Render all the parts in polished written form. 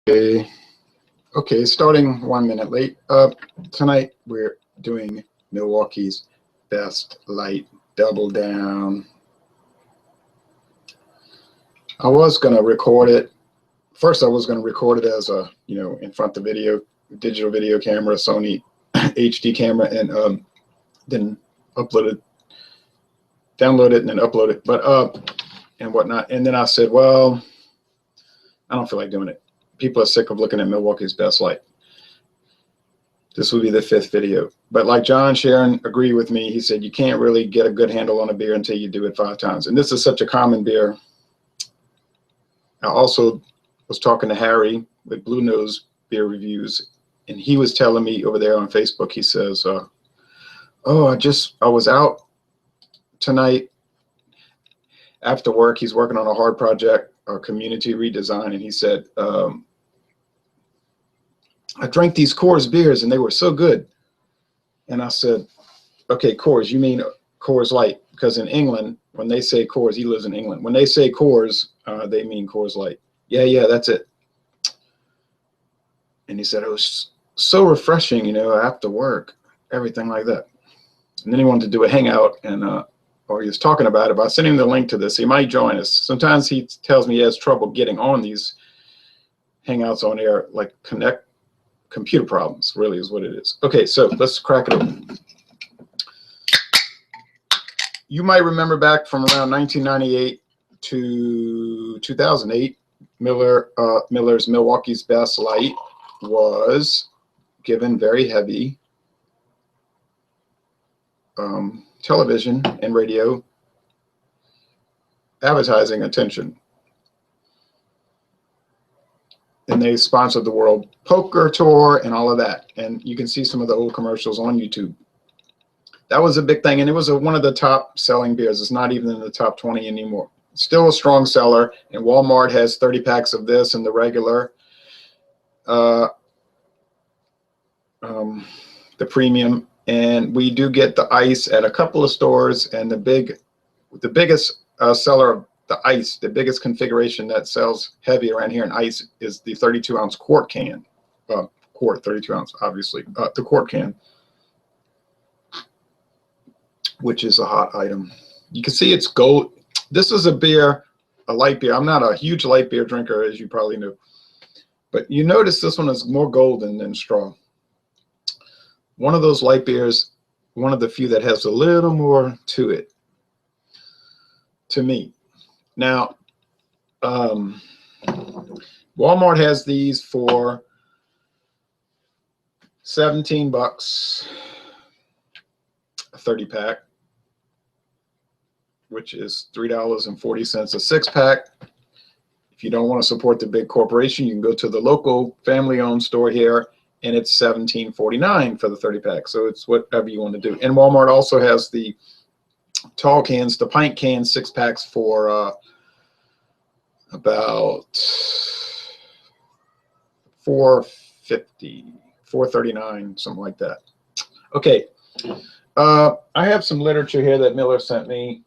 Okay, starting 1 minute late. Tonight we're doing Milwaukee's Best Light Double Down. I was going to record it. First, I was going to record it as a, in front of the digital video camera, Sony HD camera, and then download it and then upload it, and whatnot. And then I said, well, I don't feel like doing it. People are sick of looking at Milwaukee's Best Light. This will be the 5th video. But like John Sharon agreed with me, he said you can't really get a good handle on a beer until you do it 5 times. And this is such a common beer. I also was talking to Harry with Blue Nose Beer Reviews, and he was telling me over there on Facebook, he says, oh, I was out tonight after work. He's working on a hard project, a community redesign, and he said, I drank these Coors beers and they were so good. And I said, okay, Coors, you mean Coors Light? Because in England, when they say Coors, he lives in England. When they say Coors, they mean Coors Light. Yeah, that's it. And he said it was so refreshing, after work, everything like that. And then he wanted to do a hangout, and or he was talking about it. But I sent him the link to this. He might join us. Sometimes he tells me he has trouble getting on these hangouts on air, like computer problems, really is what it is. Okay, so let's crack it open. You might remember back from around 1998 to 2008, Miller's Milwaukee's Best Light was given very heavy television and radio advertising attention. And they sponsored the World Poker Tour and all of that. And you can see some of the old commercials on YouTube. That was a big thing, and it was one of the top selling beers. It's not even in the top 20 anymore. Still a strong seller, and Walmart has 30 packs of this and the regular, the premium. And we do get the ice at a couple of stores, and the biggest seller of the ice, the biggest configuration that sells heavy around here in ice is the 32-ounce quart can. 32 ounce, obviously. The quart can, which is a hot item. You can see it's gold. This is a beer, a light beer. I'm not a huge light beer drinker, as you probably know. But you notice this one is more golden than straw. One of those light beers, one of the few that has a little more to it, to me. Now, Walmart has these for $17, a 30 pack, which is $3.40 a 6-pack. If you don't want to support the big corporation, you can go to the local family-owned store here, and it's $17.49 for the 30 pack. So it's whatever you want to do. And Walmart also has the tall cans, the pint can 6-packs for about $4.50, $4.39, something like that. Okay, I have some literature here that Miller sent me.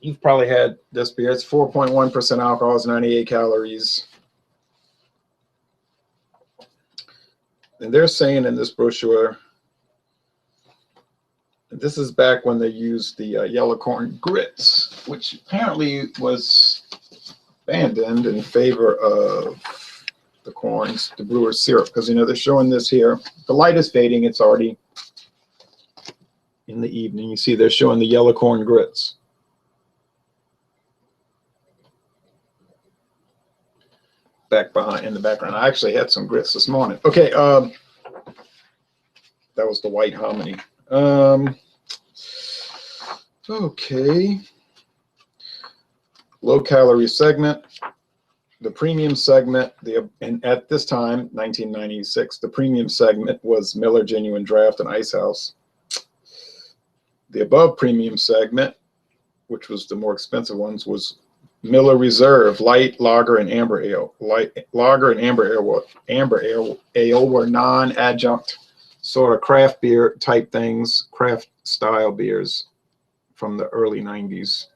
You've probably had this beer. It's 4.1% alcohol, it's 98 calories. And they're saying in this brochure, this is back when they used the yellow corn grits, which apparently was abandoned in favor of the corns, the brewer's syrup, because they're showing this here. The light is fading. It's already in the evening. You see they're showing the yellow corn grits. Back behind in the background. I actually had some grits this morning. Okay, that was the white hominy. Okay, low calorie segment, the premium segment, and at this time, 1996, the premium segment was Miller Genuine Draft and Ice House. The above premium segment, which was the more expensive ones, was Miller Reserve, light, lager, and amber ale. Light lager and amber ale were non-adjunct sort of craft beer type things, craft style beers from the early 90s.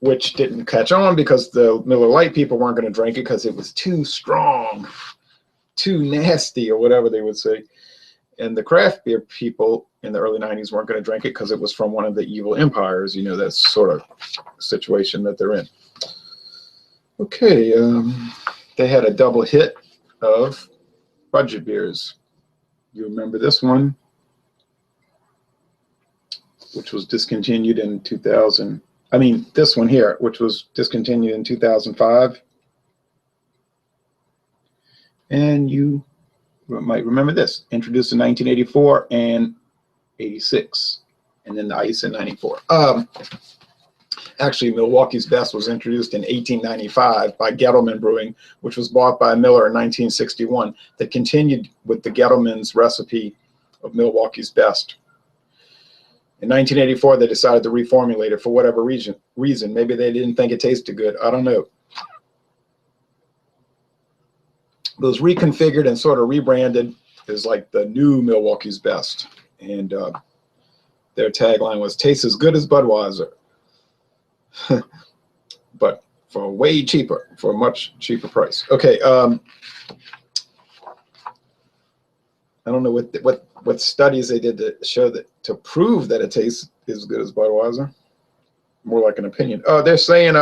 which didn't catch on because the Miller Lite people weren't going to drink it because it was too strong, too nasty, or whatever they would say. And the craft beer people in the early 90s weren't going to drink it because it was from one of the evil empires. You know, that sort of situation that they're in. Okay, they had a double hit of budget beers. You remember this one, which was discontinued in 2000. I mean, this one here, which was discontinued in 2005. And you might remember this, introduced in 1984 and 86, and then the ice in 94. Actually, Milwaukee's Best was introduced in 1895 by Gettleman Brewing, which was bought by Miller in 1961, that continued with the Gettleman's recipe of Milwaukee's Best. In 1984, they decided to reformulate it for whatever reason. Maybe they didn't think it tasted good. I don't know. It was reconfigured and sort of rebranded as like the new Milwaukee's Best. And their tagline was, "Tastes as good as Budweiser." But for way cheaper, for a much cheaper price. Okay, I don't know what studies they did to show that, to prove that it tastes as good as Budweiser. More like an opinion. They're saying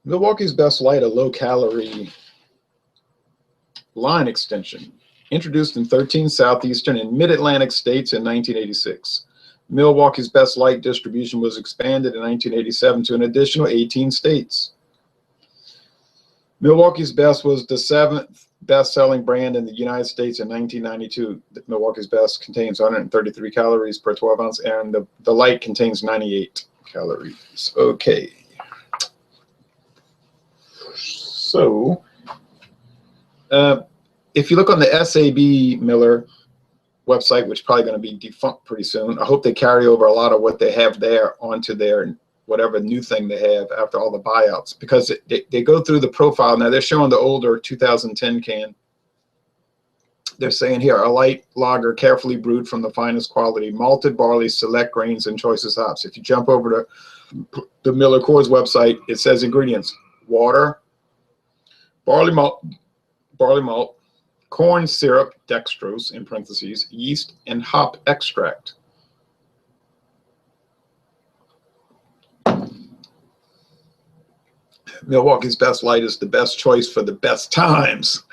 Milwaukee's Best Light, a low-calorie line extension, introduced in 13 southeastern and mid-Atlantic states in 1986. Milwaukee's Best Light distribution was expanded in 1987 to an additional 18 states. Milwaukee's Best was the 7th best-selling brand in the United States in 1992. Milwaukee's Best contains 133 calories per 12 ounce, and the Light contains 98 calories. Okay. So, if you look on the SAB Miller website, which is probably going to be defunct pretty soon, I hope they carry over a lot of what they have there onto their whatever new thing they have after all the buyouts, because they go through the profile. Now they're showing the older 2010 can. They're saying here, a light lager carefully brewed from the finest quality, malted barley, select grains, and choicest hops. If you jump over to the Miller-Coors website, it says ingredients: water, barley malt, corn syrup, dextrose in parentheses, yeast, and hop extract. Milwaukee's Best Light is the best choice for the best times,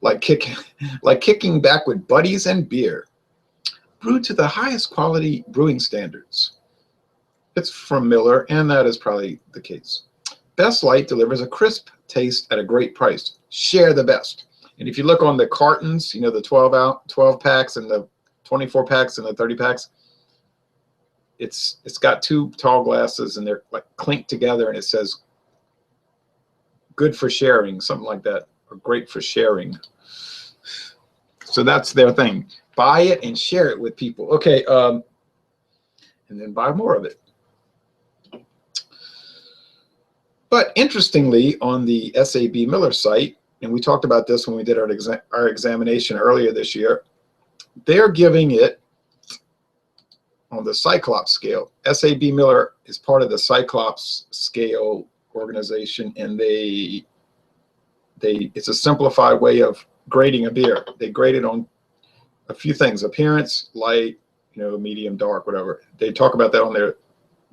like kicking back with buddies and beer. Brewed to the highest quality brewing standards. It's from Miller, and that is probably the case. Best Light delivers a crisp taste at a great price. Share the best. And if you look on the cartons, you know, the 12 packs and the 24 packs and the 30 packs, it's got two tall glasses and they're like clinked together, and it says good for sharing, something like that, or great for sharing. So that's their thing. Buy it and share it with people. Okay, and then buy more of it. But interestingly, on the SAB Miller site, and we talked about this when we did our examination earlier this year, they're giving it on the Cyclops scale. SAB Miller is part of the Cyclops scale organization, and it's a simplified way of grading a beer. They grade it on a few things: appearance, light, you know, medium, dark, whatever. They talk about that on their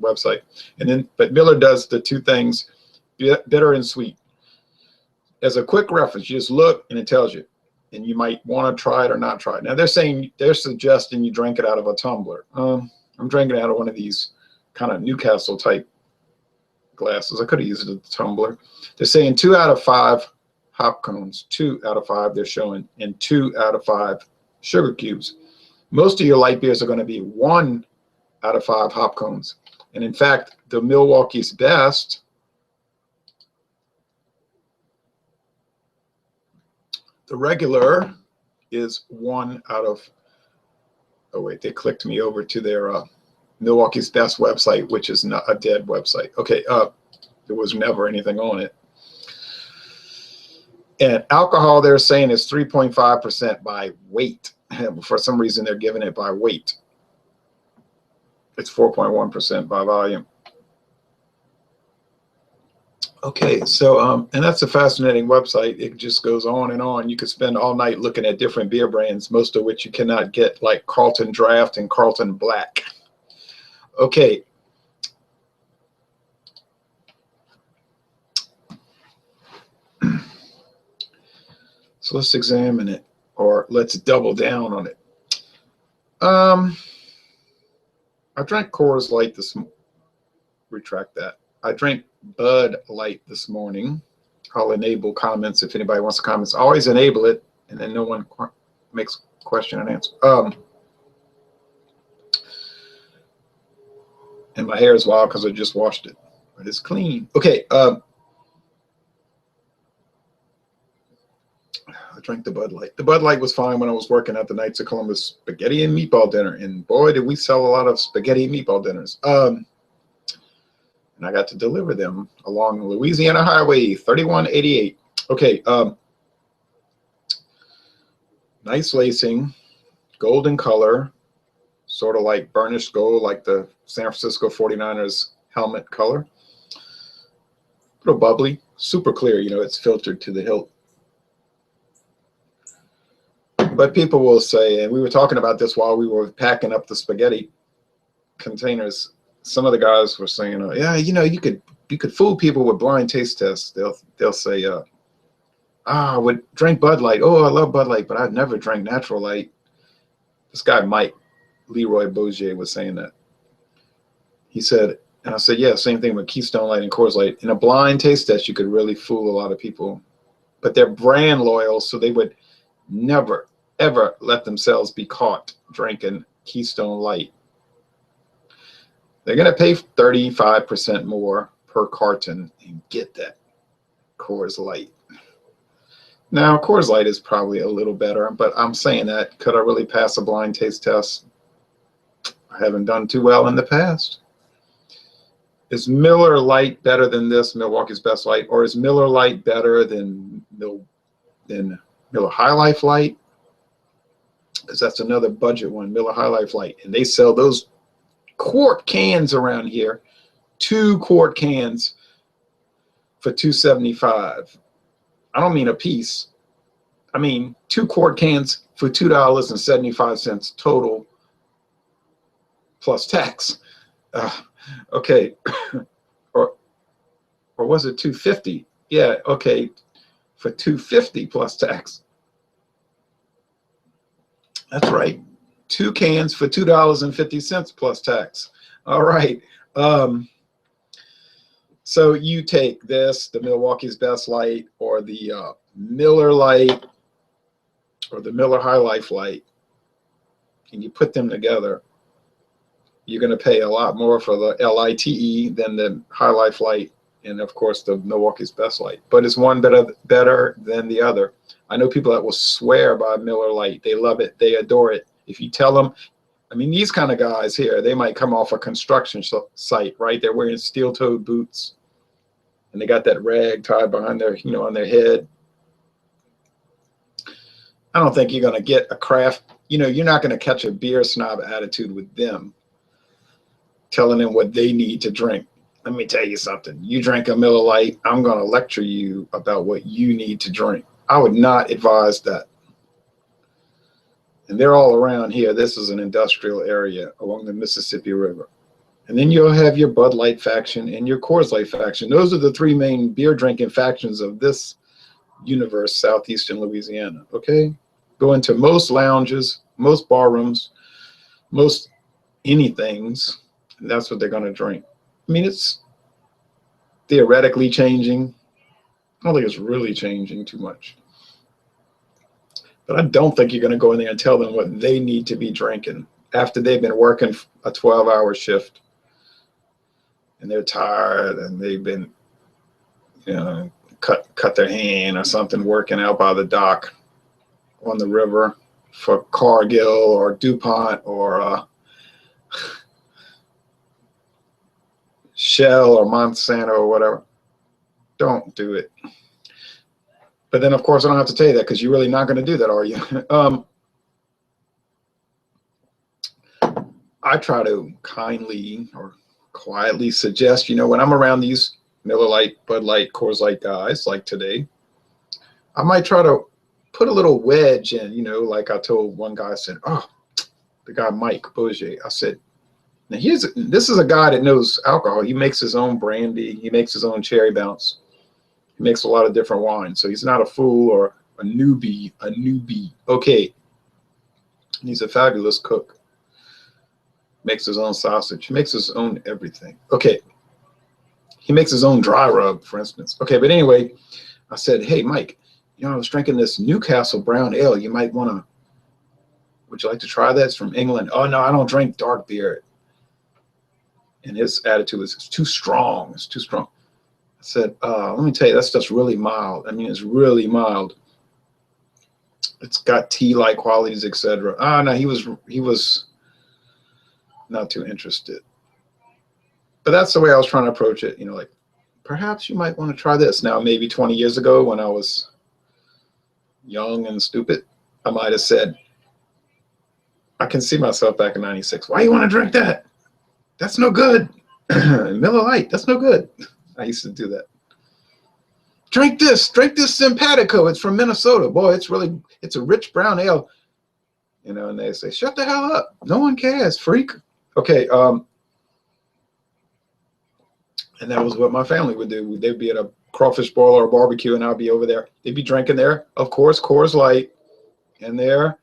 website. And then, but Miller does the two things: bitter and sweet. As a quick reference, you just look and it tells you, and you might want to try it or not try it. Now they're suggesting you drink it out of a tumbler. I'm drinking it out of one of these kind of Newcastle type glasses. I could have used a tumbler. They're saying 2 out of 5 hop cones, 2 out of 5 they're showing, and 2 out of 5 sugar cubes. Most of your light beers are going to be 1 out of 5 hop cones. And in fact, the Milwaukee's Best, the regular, is 1 out of, oh wait, they clicked me over to their Milwaukee's Best website, which is not a dead website. Okay, there was never anything on it. And alcohol, they're saying, is 3.5% by weight. For some reason, they're giving it by weight. It's 4.1% by volume. Okay, so and that's a fascinating website. It just goes on and on. You could spend all night looking at different beer brands, most of which you cannot get, like Carlton Draft and Carlton Black. Okay. So let's examine it, or let's double down on it. I drank Coors Light this morning. Retract that. I drank Bud Light this morning. I'll enable comments if anybody wants to comment. I always enable it, and then no one makes question and answer. And my hair is wild because I just washed it, but it's clean. Okay. I drank the Bud Light. The Bud Light was fine when I was working at the Knights of Columbus Spaghetti and Meatball Dinner, and boy, did we sell a lot of spaghetti and meatball dinners. And I got to deliver them along Louisiana Highway 3188. Okay, nice lacing, golden color, sort of like burnished gold, like the San Francisco 49ers helmet color. A little bubbly, super clear, you know, it's filtered to the hilt. But people will say, and we were talking about this while we were packing up the spaghetti containers, some of the guys were saying, yeah, you know, you could fool people with blind taste tests. They'll say, I would drink Bud Light. Oh, I love Bud Light, but I'd never drink Natural Light. This guy, Mike Leroy Bogier, was saying that. He said, and I said, yeah, same thing with Keystone Light and Coors Light. In a blind taste test, you could really fool a lot of people. But they're brand loyal, so they would never, ever let themselves be caught drinking Keystone Light. They're going to pay 35% more per carton and get that Coors Light. Now, Coors Light is probably a little better, but I'm saying that, could I really pass a blind taste test? I haven't done too well in the past. Is Miller Lite better than this, Milwaukee's Best Light, or is Miller Lite better than Miller High Life Light? Because that's another budget one, Miller High Life Light, and they sell those quart cans around here, 2 quart cans for $2.75. I don't mean a piece. I mean 2 quart cans for $2.75 total plus tax. Okay, or was it $2.50? Yeah, okay, for $2.50 plus tax. That's right. 2 cans for $2.50 plus tax. All right. So you take this, the Milwaukee's Best Light, or the Miller Lite, or the Miller High Life Light, and you put them together. You're going to pay a lot more for the LITE than the High Life Light, and of course the Milwaukee's Best Light. But is one better than the other? I know people that will swear by Miller Lite. They love it. They adore it. If you tell them, I mean, these kind of guys here, they might come off a construction site, right? They're wearing steel-toed boots, and they got that rag tied behind their, you know, on their head. I don't think you're going to get a craft, you know, you're not going to catch a beer snob attitude with them, telling them what they need to drink. Let me tell you something. You drink a Miller Lite, I'm going to lecture you about what you need to drink. I would not advise that. And they're all around here. This is an industrial area along the Mississippi River. And then you'll have your Bud Light faction and your Coors Light faction. Those are the 3 main beer drinking factions of this universe, southeastern Louisiana. Okay? Go into most lounges, most bar rooms, most anythings, and that's what they're going to drink. I mean, it's theoretically changing. I don't think it's really changing too much. But I don't think you're going to go in there and tell them what they need to be drinking after they've been working a 12-hour shift and they're tired and they've been, you know, cut their hand or something working out by the dock on the river for Cargill or DuPont or Shell or Monsanto or whatever. Don't do it. But then, of course, I don't have to tell you that because you're really not going to do that, are you? I try to kindly or quietly suggest, when I'm around these Miller Lite, Bud Light, Coors Light guys like today, I might try to put a little wedge in, like I told one guy, I said, oh, the guy Mike Bourget, I said, now this is a guy that knows alcohol. He makes his own brandy. He makes his own cherry bounce. He makes a lot of different wines. So he's not a fool or a newbie, Okay. He's a fabulous cook. Makes his own sausage. He makes his own everything. Okay. He makes his own dry rub, for instance. Okay, but anyway, I said, hey, Mike, I was drinking this Newcastle brown ale. You might want to, would you like to try that? It's from England. Oh, no, I don't drink dark beer. And his attitude was, it's too strong. It's too strong. I said, let me tell you, that stuff's really mild. I mean, it's really mild. It's got tea-like qualities, etc. No, he was not too interested. But that's the way I was trying to approach it. Like, perhaps you might want to try this. Now, maybe 20 years ago when I was young and stupid, I might have said, I can see myself back in 96. Why you want to drink that? That's no good. Miller Lite, that's no good. I used to do that. Drink this Simpatico. It's from Minnesota. Boy, it's a rich brown ale. And they say, shut the hell up. No one cares, freak. Okay, and that was what my family would do. They'd be at a crawfish boil or a barbecue, and I'd be over there. They'd be drinking there, of course, Coors Light, and there,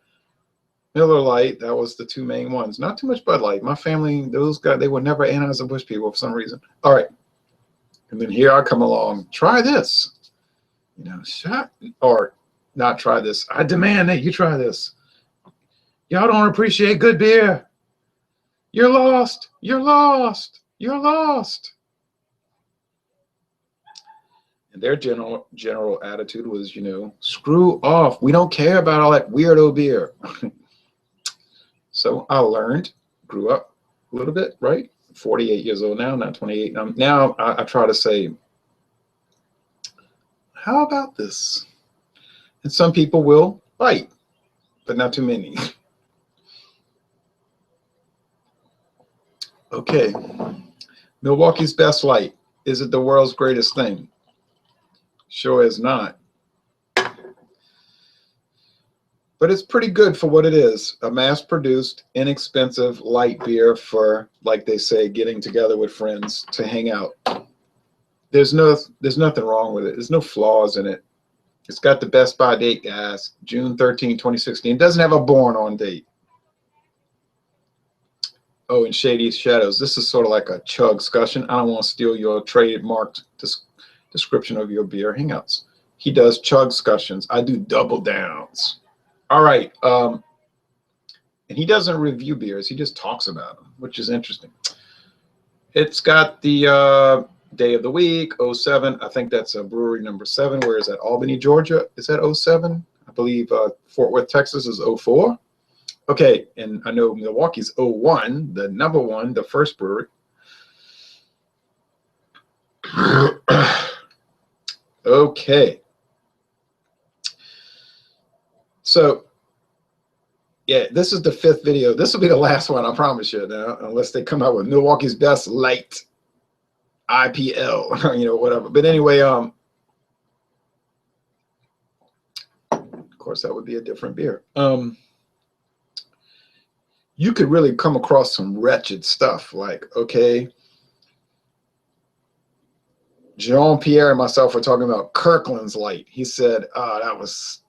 Miller Lite. That was the two main ones. Not too much Bud Light. My family, those guys, they were never Anheuser-Busch people for some reason. All right. And then here I come along. Try this. Shut or not try this. I demand that you try this. Y'all don't appreciate good beer. You're lost. You're lost. You're lost. And their general attitude was, screw off. We don't care about all that weirdo beer. So I learned, grew up a little bit, right? 48 years old now, not 28. Now I try to say, how about this? And some people will bite, but not too many. Okay. Milwaukee's Best Light. Is it the world's greatest thing? Sure is not. But it's pretty good for what it is. A mass-produced, inexpensive light beer for, like they say, getting together with friends to hang out. There's nothing wrong with it. There's no flaws in it. It's got the best buy date, guys. June 13, 2016. It doesn't have a born on date. Oh, and Shady Shadows. This is sort of like a chug discussion. I don't want to steal your trademarked description of your beer hangouts. He does chug discussions. I do double downs. All right. And he doesn't review beers. He just talks about them, which is interesting. It's got the day of the week, 07. I think that's a brewery number 7. Where is that? Albany, Georgia. Is that 07? I believe Fort Worth, Texas is 04. Okay. And I know Milwaukee's 01, the number 1, the first brewery. Okay. So, yeah, this is the 5th video. This will be the last one, I promise you, now, unless they come out with Milwaukee's Best Light IPL, whatever. But anyway, of course, that would be a different beer. You could really come across some wretched stuff like, okay, Jean-Pierre and myself were talking about Kirkland's Light. He said, oh, that was...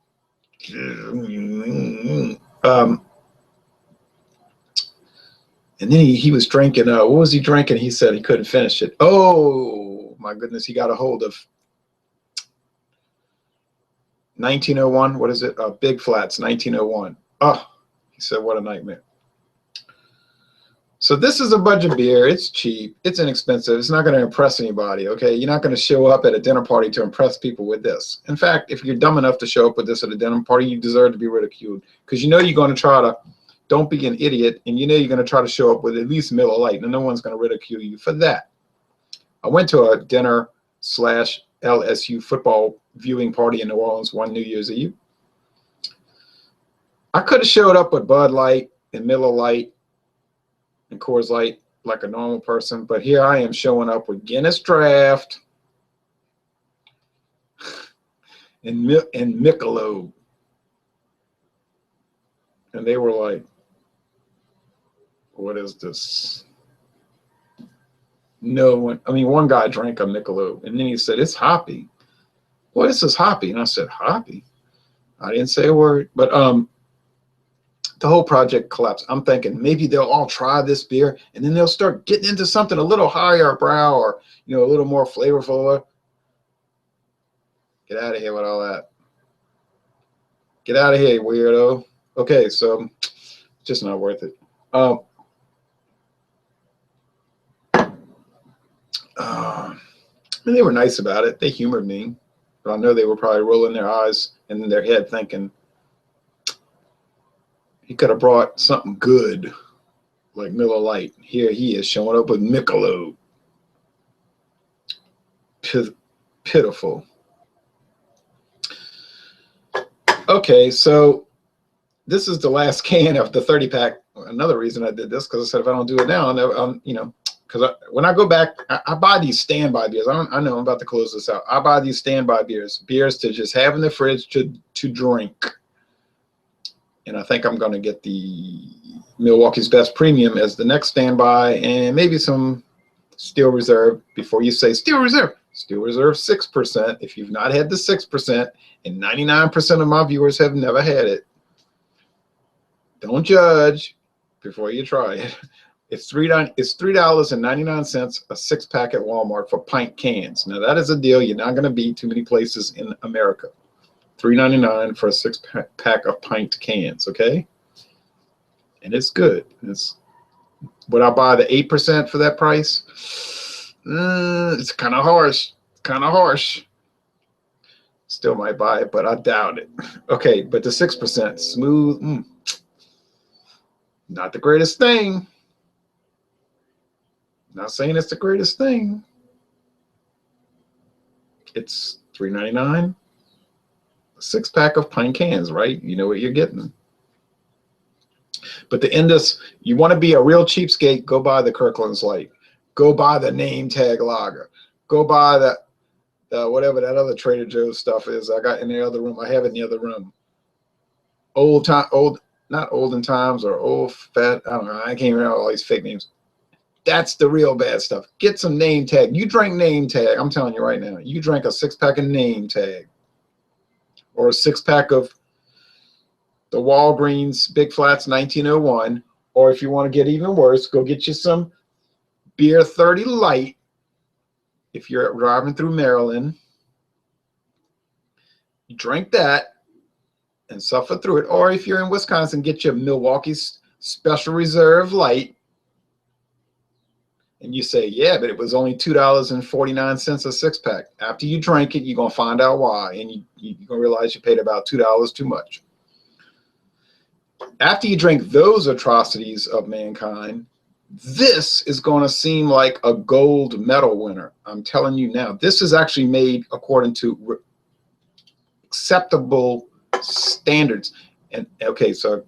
and then he was drinking, what was he drinking? He said he couldn't finish it. Oh, my goodness, he got a hold of 1901. What is it? Big Flats, 1901. Oh, he said, what a nightmare. So this is a budget beer. It's cheap. It's inexpensive. It's not going to impress anybody, okay? You're not going to show up at a dinner party to impress people with this. In fact, if you're dumb enough to show up with this at a dinner party, you deserve to be ridiculed because you're going to try to, don't be an idiot, and you're going to try to show up with at least Miller Lite, and no one's going to ridicule you for that. I went to a dinner/LSU football viewing party in New Orleans one New Year's Eve. I could have showed up with Bud Light and Miller Lite and Coors Light like a normal person. But here I am showing up with Guinness Draft and Michelob. And they were like, what is this? No one, I mean, one guy drank a Michelob and then he said, it's hoppy. Well, this is hoppy. And I said, hoppy? I didn't say a word, but the whole project collapsed. I'm thinking maybe they'll all try this beer and then they'll start getting into something a little higher brow or, you know, a little more flavorful. Get out of here with all that. Get out of here, weirdo. Okay, so just not worth it. And they were nice about it. They humored me. But I know they were probably rolling their eyes and in their head thinking, he could have brought something good like Miller Lite. Here he is showing up with Michelob. Pitiful. Okay, so this is the last can of the 30-pack. Another reason I did this, because I said if I don't do it now, I'm you know, because when I go back, I buy these standby beers. I know I'm about to close this out. I buy these standby beers to just have in the fridge to drink. And I think I'm going to get the Milwaukee's Best Premium as the next standby, and maybe some Steel Reserve. Before you say Steel Reserve 6%. If you've not had the 6%, and 99% of my viewers have never had it, don't judge before you try it. It's $3.99 a 6-pack at Walmart for pint cans. Now that is a deal you're not going to beat too many places in America. $3.99 for a 6-pack of pint cans, okay? And it's good. Would I buy the 8% for that price? It's kind of harsh. Kind of harsh. Still might buy it, but I doubt it. Okay, but the 6% smooth. Not the greatest thing. Not saying it's the greatest thing. It's $3.99. A 6-pack of pint cans, right? You know what you're getting. But to end this, you want to be a real cheapskate, go buy the Kirkland's Light. Go buy the name tag lager. Go buy the whatever that other Trader Joe's stuff is I got in the other room. I have it in the other room. Not olden times or old fat. I don't know. I can't remember all these fake names. That's the real bad stuff. Get some name tag. You drink name tag. I'm telling you right now. You drink a 6-pack of name tag. Or a 6-pack of the Walgreens Big Flats 1901. Or if you want to get even worse, go get you some Beer 30 Light. If you're driving through Maryland, you drink that and suffer through it. Or if you're in Wisconsin, get your Milwaukee's Special Reserve Light. And you say, yeah, but it was only $2.49 a 6-pack. After you drink it, you're going to find out why. And you're going to realize you paid about $2 too much. After you drink those atrocities of mankind, this is going to seem like a gold medal winner. I'm telling you now. This is actually made according to acceptable standards. And okay, so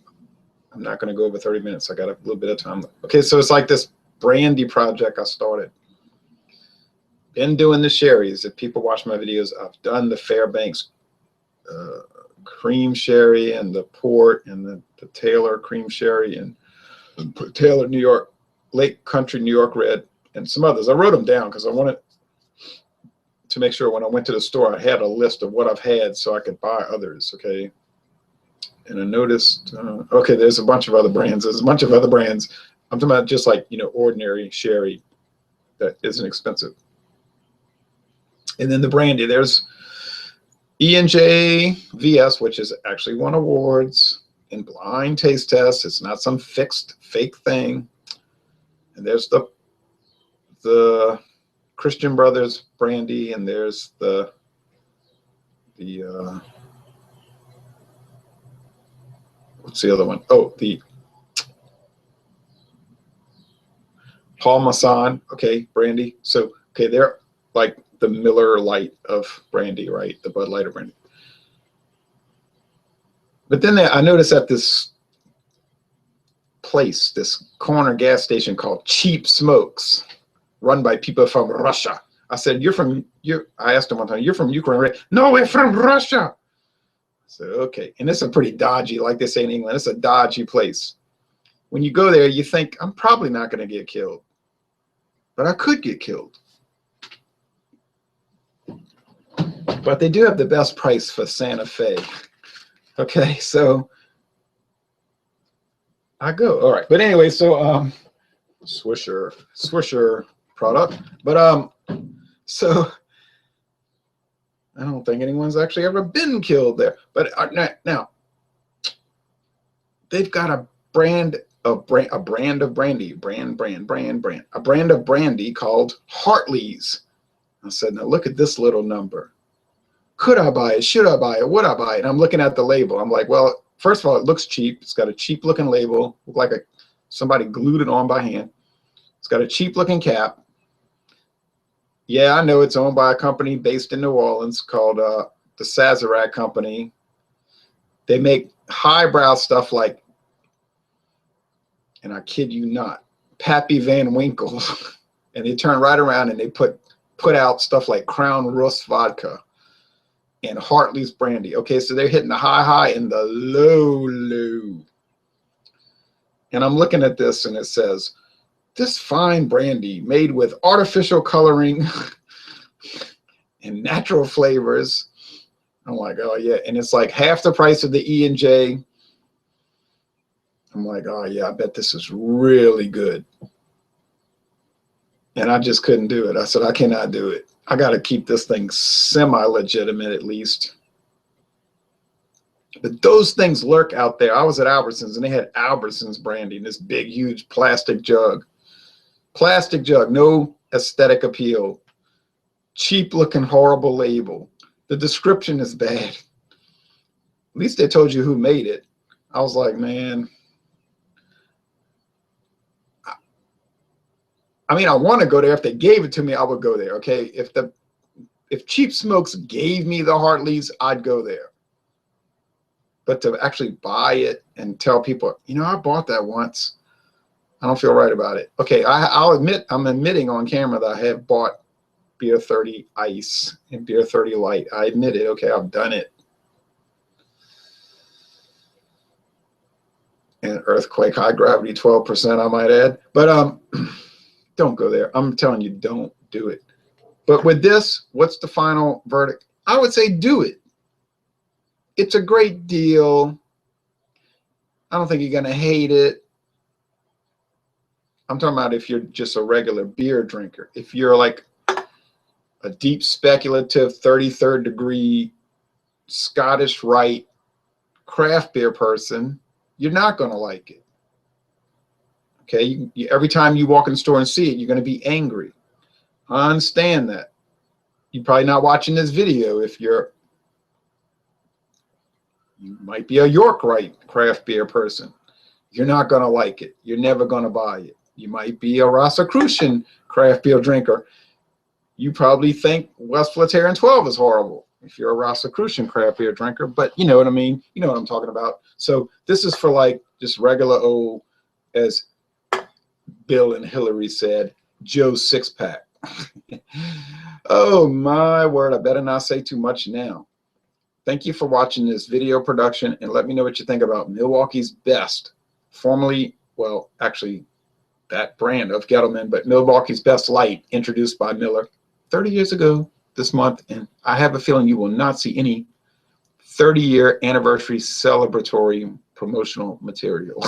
I'm not going to go over 30 minutes. I got a little bit of time. Okay, so it's like this Brandy project I started. Been doing the sherries. If people watch my videos, I've done the Fairbanks cream sherry and the port and the Taylor cream sherry and Taylor New York, Lake Country New York Red, and some others. I wrote them down because I wanted to make sure when I went to the store I had a list of what I've had so I could buy others, okay? And I noticed, okay, there's a bunch of other brands. There's a bunch of other brands. I'm talking about just like, you know, ordinary sherry that isn't expensive. And then the brandy, there's E&J VS, which has actually won awards in blind taste tests. It's not some fixed fake thing. And there's the Christian Brothers brandy, and there's the what's the other one? Oh, the Paul Masson, okay, brandy. So, okay, they're like the Miller Lite of brandy, right? The Bud Light of brandy. But then I noticed at this place, this corner gas station called Cheap Smokes, run by people from Russia. I said, I asked him one time, you're from Ukraine, right? No, we're from Russia. I said, okay. And it's a pretty dodgy, like they say in England, it's a dodgy place. When you go there, you think, I'm probably not going to get killed, but I could get killed. But they do have the best price for Santa Fe. Okay, so I go. All right. But anyway, so Swisher product. But so I don't think anyone's actually ever been killed there. But now they've got a brand of brandy called Hartley's. I said, now look at this little number. Could I buy it? Should I buy it? Would I buy it? And I'm looking at the label. I'm like, well, first of all, it looks cheap. It's got a cheap looking label, look like somebody glued it on by hand. It's got a cheap looking cap. Yeah, I know it's owned by a company based in New Orleans called the Sazerac Company. They make highbrow stuff like, and I kid you not, Pappy Van Winkle. And they turn right around and they put out stuff like Crown Rust vodka and Hartley's brandy. Okay, so they're hitting the high and the low. And I'm looking at this and it says, this fine brandy made with artificial coloring and natural flavors. I'm like, oh yeah. And it's like half the price of the E&J. I'm like, oh yeah, I bet this is really good. And I just couldn't do it. I said, I cannot do it. I got to keep this thing semi-legitimate at least. But those things lurk out there. I was at Albertsons and they had Albertsons brandy in this big, huge plastic jug. Plastic jug, no aesthetic appeal. Cheap looking, horrible label. The description is bad. At least they told you who made it. I was like, man. I mean, I want to go there. If they gave it to me, I would go there. Okay. If Cheap Smokes gave me the Hartley's, I'd go there. But to actually buy it and tell people, you know, I bought that once, I don't feel right about it. Okay, I'll admit, I'm admitting on camera that I have bought Beer 30 Ice and Beer 30 Light. I admit it. Okay, I've done it. And Earthquake High Gravity 12%, I might add. But don't go there. I'm telling you, don't do it. But with this, what's the final verdict? I would say do it. It's a great deal. I don't think you're going to hate it. I'm talking about if you're just a regular beer drinker. If you're like a deep speculative 33rd degree Scottish Rite craft beer person, you're not going to like it. Okay, every time you walk in the store and see it, you're going to be angry. I understand that. You're probably not watching this video if you might be a York Rite craft beer person. You're not going to like it. You're never going to buy it. You might be a Rosicrucian craft beer drinker. You probably think West Flatirron 12 is horrible if you're a Rosicrucian craft beer drinker, but you know what I mean. You know what I'm talking about. So this is for like just regular old, as Bill and Hillary said, Joe Six-Pack. Oh my word, I better not say too much now. Thank you for watching this video production, and let me know what you think about Milwaukee's Best, formerly, well, actually that brand of Gettleman, but Milwaukee's Best Light, introduced by Miller 30 years ago this month, and I have a feeling you will not see any 30-year anniversary celebratory promotional material.